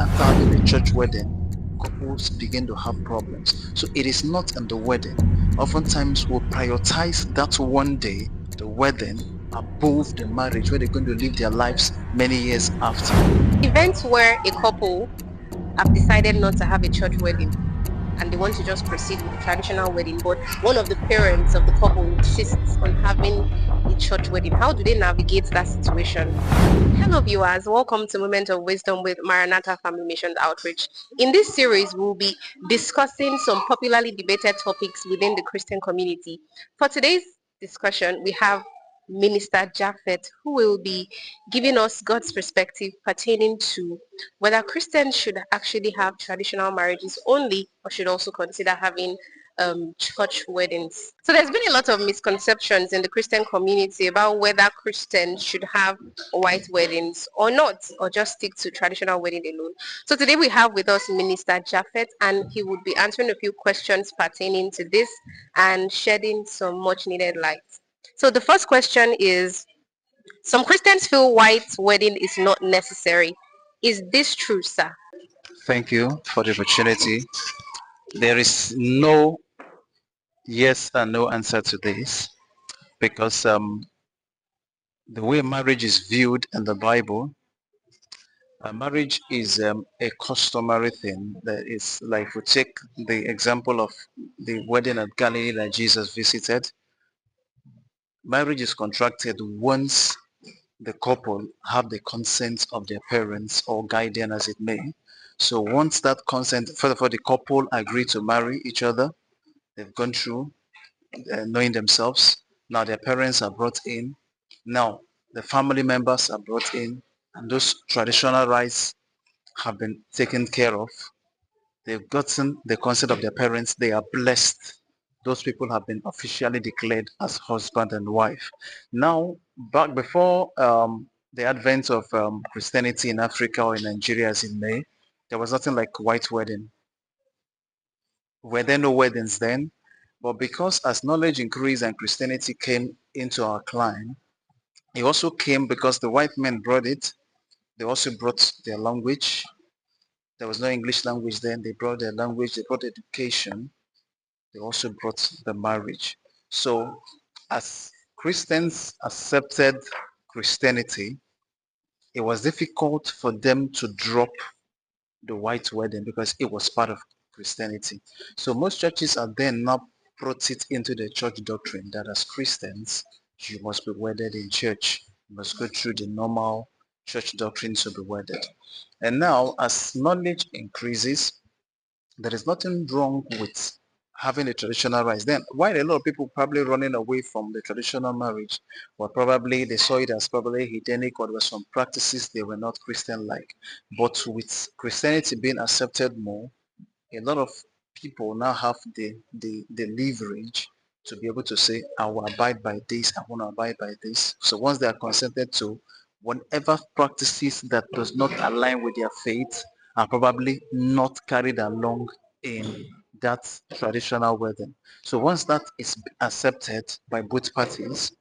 after having a church wedding, couples begin to have problems. So it is not in the wedding. Oftentimes we'll prioritize that one day, the wedding, above the marriage where they're going to live their lives many years after. Events where a couple have decided not to have a church wedding and they want to just proceed with the traditional wedding, but one of the parents of the couple insists on having a church wedding. How do they navigate that situation? Hello viewers, welcome to Moment of Wisdom with Maranatha Family Missions Outreach. In this series, we'll be discussing some popularly debated topics within the Christian community. For today's discussion, we have Minister Japhet, who will be giving us God's perspective pertaining to whether Christians should actually have traditional marriages only or should also consider having church weddings. So there's been a lot of misconceptions in the Christian community about whether Christians should have white weddings or not, or just stick to traditional wedding alone. So today we have with us Minister Japhet, and he would be answering a few questions pertaining to this and shedding some much needed light. So the first question is, some Christians feel white wedding is not necessary. Is this true, sir? Thank you for the opportunity. There is no yes and no answer to this because the way marriage is viewed in the Bible, marriage is a customary thing. That is like, if we take the example of the wedding at Galilee that Jesus visited, marriage is contracted once the couple have the consent of their parents or guardian as it may. So once that consent, first of all, the couple agree to marry each other, they've gone through knowing themselves. Now their parents are brought in. Now the family members are brought in, and those traditional rights have been taken care of. They've gotten the consent of their parents. They are blessed. Those people have been officially declared as husband and wife. Now, back before the advent of Christianity in Africa or in Nigeria as it may, there was nothing like white wedding. Were there no weddings then? But because as knowledge increased and Christianity came into our climb, it also came because the white men brought it. They also brought their language. There was no English language then. They brought their language. They brought education. They also brought the marriage. So as Christians accepted Christianity, it was difficult for them to drop the white wedding because it was part of Christianity. So most churches are then now brought it into the church doctrine that as Christians, you must be wedded in church. You must go through the normal church doctrine to be wedded. And now as knowledge increases, there is nothing wrong with having a traditional rights. Then why a lot of people probably running away from the traditional marriage, or probably they saw it as probably hedonic, or there were some practices they were not Christian like. But with Christianity being accepted more, a lot of people now have the leverage to be able to say, I will abide by this, I want to abide by this. So once they are consented to, whatever practices that does not align with their faith are probably not carried along in that traditional wedding. So once that is accepted by both parties,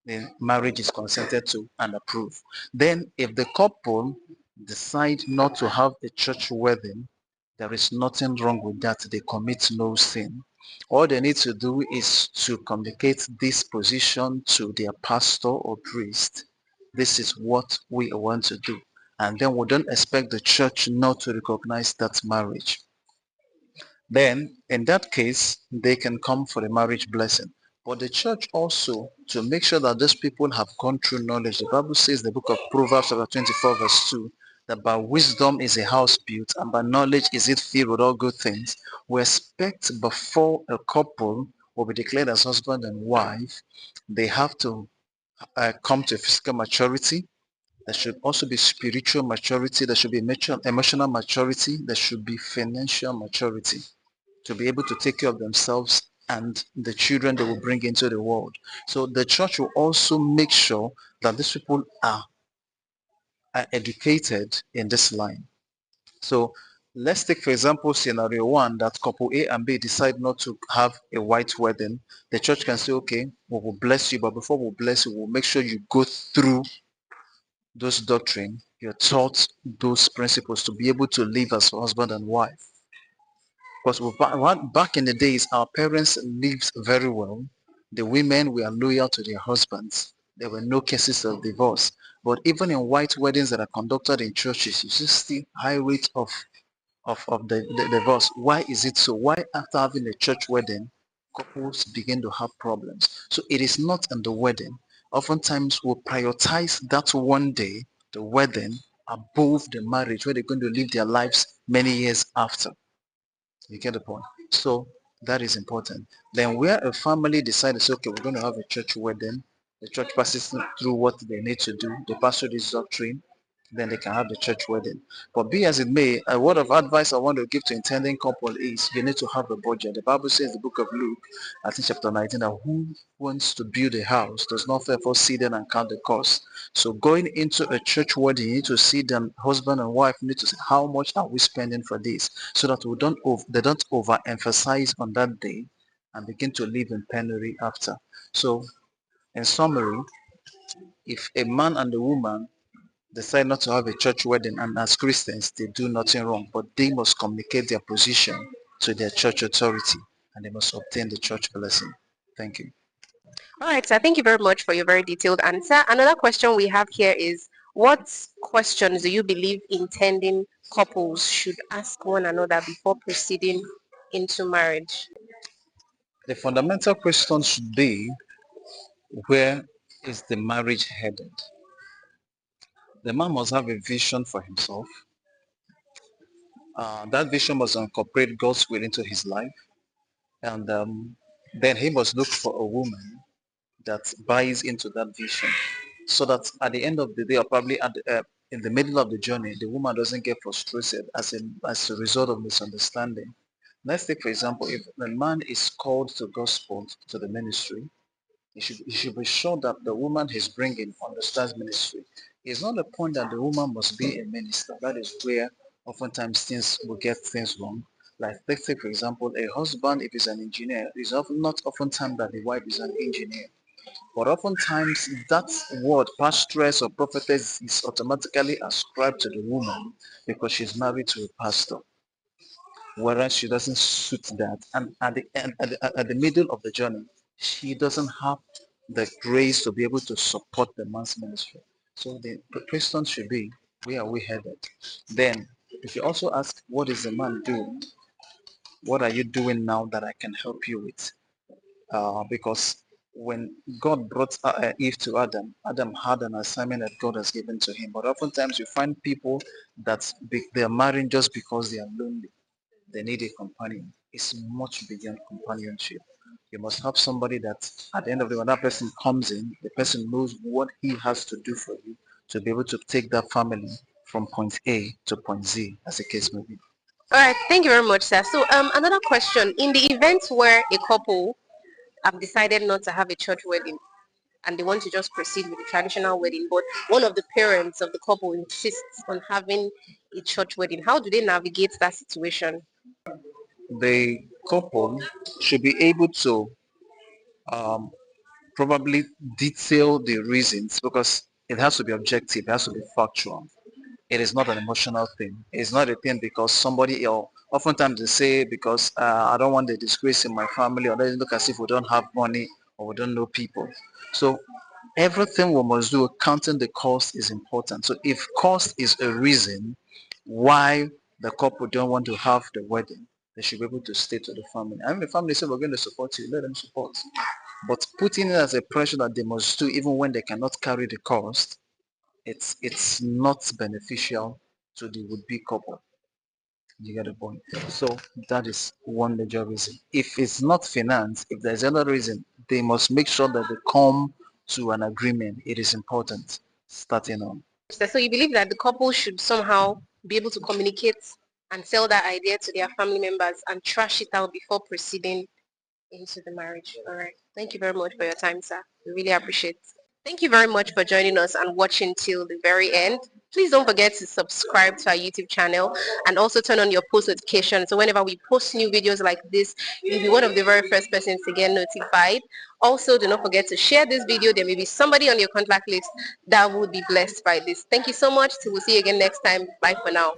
the marriage is consented to and approved. Then if the couple decide not to have a church wedding, there is nothing wrong with that. They commit no sin. All they need to do is to communicate this position to their pastor or priest. This is what we want to do. And then we don't expect the church not to recognize that marriage. Then in that case, they can come for the marriage blessing. But the church also, to make sure that those people have gone through knowledge, the Bible says in the book of Proverbs chapter 24 verse 2, that by wisdom is a house built and by knowledge is it filled with all good things. We expect before a couple will be declared as husband and wife, they have to come to physical maturity. There should also be spiritual maturity. There should be emotional maturity. There should be financial maturity to be able to take care of themselves and the children they will bring into the world. So the church will also make sure that these people are educated in this line. So let's take, for example, scenario one, that couple A and B decide not to have a white wedding. The church can say, okay, we will bless you, but before we bless you, we'll make sure you go through those doctrine you're taught those principles to be able to live as husband and wife. Because back in the days, our parents lived very well. The women were loyal to their husbands. There were no cases of divorce. But even in white weddings that are conducted in churches, you see high rate of the divorce. Why is it so? Why after having a church wedding, couples begin to have problems? So it is not in the wedding. Oftentimes we'll prioritize that one day, the wedding, above the marriage where they're going to live their lives many years after. You get the point? So that is important. Then where a family decides, okay, we're going to have a church wedding, the church passes through what they need to do, they pass through this doctrine, then they can have the church wedding. But be as it may, a word of advice I want to give to intending couple is you need to have a budget. The Bible says in the book of Luke, I think chapter 19, that who wants to build a house does not therefore sit down and count the cost. So going into a church wedding, you need to see them, husband and wife need to say, how much are we spending for this? So that they don't overemphasize on that day and begin to live in penury after. So in summary, if a man and a woman decide not to have a church wedding, and as Christians they do nothing wrong, but they must communicate their position to their church authority and they must obtain the church blessing. Thank you. All right, so thank you very much for your very detailed answer. Another question we have here is, what questions do you believe intending couples should ask one another before proceeding into marriage? The fundamental question should be, where is the marriage headed? The man must have a vision for himself. That vision must incorporate God's will into his life, and then he must look for a woman that buys into that vision, so that at the end of the day, or probably in the middle of the journey, the woman doesn't get frustrated as a result of misunderstanding. Let's take, for example, if the man is called to gospel, to the ministry, he should be sure that the woman he's bringing understands ministry. It's not the point that the woman must be a minister. That is where oftentimes things will get things wrong. Like, let's take, for example, a husband, if he's an engineer, it's often not oftentimes that the wife is an engineer. But oftentimes that word, pastoress or prophetess, is automatically ascribed to the woman because she's married to a pastor, whereas she doesn't suit that. And at the middle of the journey, she doesn't have the grace to be able to support the man's ministry. So the question should be, where are we headed? Then, if you also ask, what is the man doing? What are you doing now that I can help you with? Because when God brought Eve to Adam, Adam had an assignment that God has given to him. But oftentimes you find people that they are marrying just because they are lonely. They need a companion. It's much beyond companionship. You must have somebody that at the end of the day, when that person comes in, the person knows what he has to do for you to be able to take that family from point A to point Z, as the case may be. All right, thank you very much, sir. So another question, in the event where a couple have decided not to have a church wedding and they want to just proceed with the traditional wedding, but one of the parents of the couple insists on having a church wedding, how do they navigate that situation? The couple should be able to um, probably detail the reasons, because it has to be objective, it has to be factual. It is not an emotional thing. It's not a thing because somebody else, oftentimes they say because I don't want the disgrace in my family, or they look as if we don't have money or we don't know people. So everything we must do, counting the cost, is important. So if cost is a reason why the couple don't want to have the wedding, they should be able to stay to the family. And if the family say we're going to support you, let them support. But putting it as a pressure that they must do even when they cannot carry the cost, it's not beneficial to the would-be couple. You get the point. So that is one major reason. If it's not finance, if there's another reason, they must make sure that they come to an agreement. It is important starting on. So you believe that the couple should somehow be able to communicate and sell that idea to their family members and trash it out before proceeding into the marriage. All right. Thank you very much for your time, sir. We really appreciate it. Thank you very much for joining us and watching till the very end. Please don't forget to subscribe to our YouTube channel and also turn on your post notifications. So whenever we post new videos like this, you'll be one of the very first persons to get notified. Also, do not forget to share this video. There may be somebody on your contact list that would be blessed by this. Thank you so much. We'll see you again next time. Bye for now.